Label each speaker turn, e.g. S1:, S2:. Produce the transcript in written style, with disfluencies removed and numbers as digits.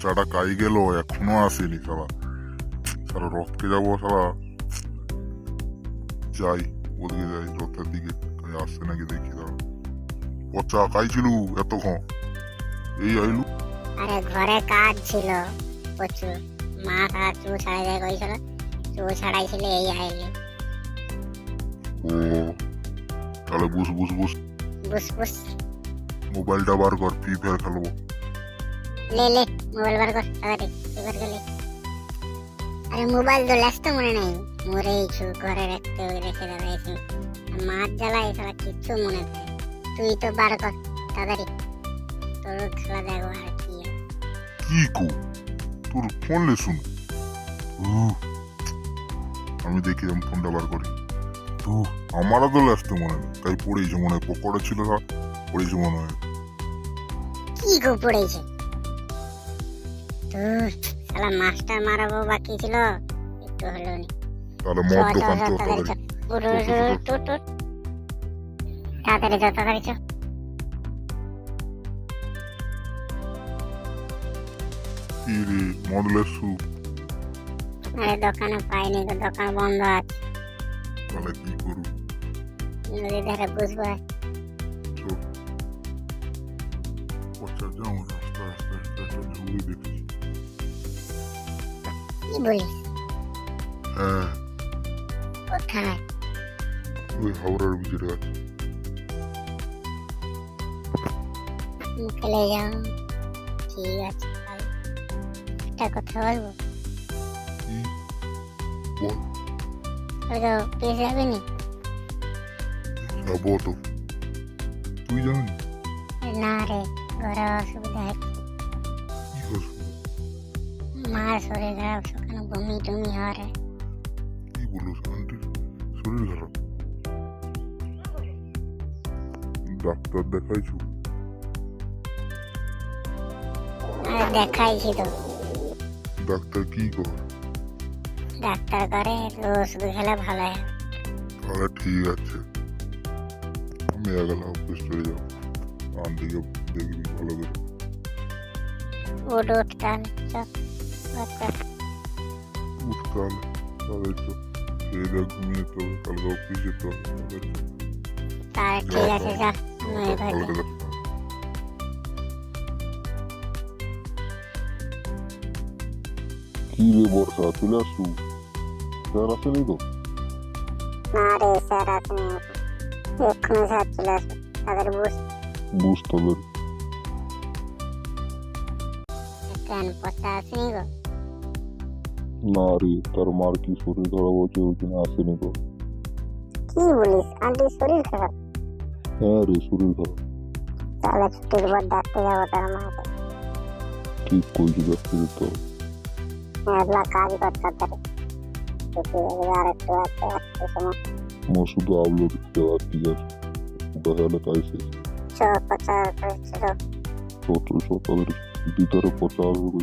S1: বাচ্চাটা কাই গেল, এখনো আসেনি সারা। সারা রথকে যাবো সারা। যাই ওদিকে যাই, রথের দিকে আসছে নাকি দেখি। দাঁড়া, পচা কাই ছিল এতক্ষণ, এই আইলু।
S2: আরে ঘরে কাজ ছিল প্রচুর, মা তারা চু ছাড়াই যায় কইছিল, চু ছাড়াইছিল এই আইলি।
S1: ও তাহলে বুঝ বুঝ বুঝ,
S2: বুস বুস।
S1: মোবাইলটা বার কর, ফ্রি ফায়ার খেলবো।
S2: লে লে মোবাইল বার কর তাড়াতাড়ি, এবার গেলে। আরে মোবাইল তো লেস তো মনে নেই, মরেইছু ঘরে রেখে দেবে। মাছ জ্বালা এছাড়া কিচ্ছু মনে থাকে। তুই তো বার কর তাড়াতাড়ি, তোর খেলা দেখো আর কি।
S1: কি কো তোর ফোন লে শুন। আমি দেখি আমি ফোনটা বার করি। তো আমারও তো লাস্টে মনে নেই, তাই পড়েছে মনে হয়, পকোড়া ছিল না, পড়েছে মনে হয়।
S2: কি গো পড়েছে তোর? শালা মাস্টার মারাবো বাকি ছিল, একটু হলো নি।
S1: তাহলে মদ দোকান চল তাড়াতাড়ি।
S2: তাড়াতাড়ি চল, তাড়াতাড়ি চল।
S1: কি রে মদ লেসু?
S2: আরে দোকানে পাইনি তো, দোকান বন্ধ আছে।
S1: তাহলে কি করু?
S2: নদীর ধারে বুঝবো।
S1: চল পচা যাও, রাস্তা রাস্তা রাস্তা একটা ঝুড়ি দেখছি।
S2: কি বলিস?
S1: হ্যাঁ
S2: কোথায়?
S1: ওই হাওড়ার ব্রিজের কাছে।
S2: মুখে যাও, ঠিক আছে। একটা কথা বলবো,
S1: কি বল?
S2: পেয়ে যাবে নি?
S1: যাবো তো, তুই যাবি?
S2: না রে, ঘরে অসুবিধা হচ্ছে।
S1: কি করছো?
S2: মার শরীর খারাপ, সেখানে বমি টমি হরে।
S1: কি বলো, আন্টির শরীর খারাপ? ডাক্তার দেখাইছো?
S2: আর দেখাইছি তো।
S1: ডাক্তার কি করে?
S2: ডাক্তার করে ওষুধ খেলে ভালো হয়।
S1: তাহলে ঠিক আছে, আমি গেলাম অফিস চলে যাবো। আন্টিকে দেখবি ভালো করে।
S2: উঠ উঠ তাহলে চল।
S1: উঠ তাহলে, তাহলে চল। খেয়ে দেখ, ঘুমিয়ে যেতে হবে, কালকে অফিস যেতে হবে।
S2: তাহলে ঠিক আছে, যা।
S1: কালকে দেখ। কি রে বর্ষা, চলে আসু? স্যার আসেনি তো?
S2: না রে, স্যার আসেনি, এক্ষুনি স্যার চলে আসবে। তাদের
S1: বুঝতে পারি।
S2: কেন পচা আসেনি গো?
S1: না রে, তার মার কি শরীর খারাপ হচ্ছে, ওই জন্য আসেনি তো।
S2: কি বলিস, আন্টির শরীর খারাপ?
S1: হ্যাঁ রে, শরীর খারাপ।
S2: তাহলে ছুটির পর ডাকতে যাবো তার মাকে।
S1: ঠিক কইছি, দেখতে যেতে হবে।
S2: এগুলা কাজ করতে পারে, আর একটু একটু সময়।
S1: আমার শুধু আবলো দিতে হবে, ঠিক আছে? দেখালে তাই শেষ।
S2: পচা করেছিল।
S1: তাদের ভিতরে পচা আসবে,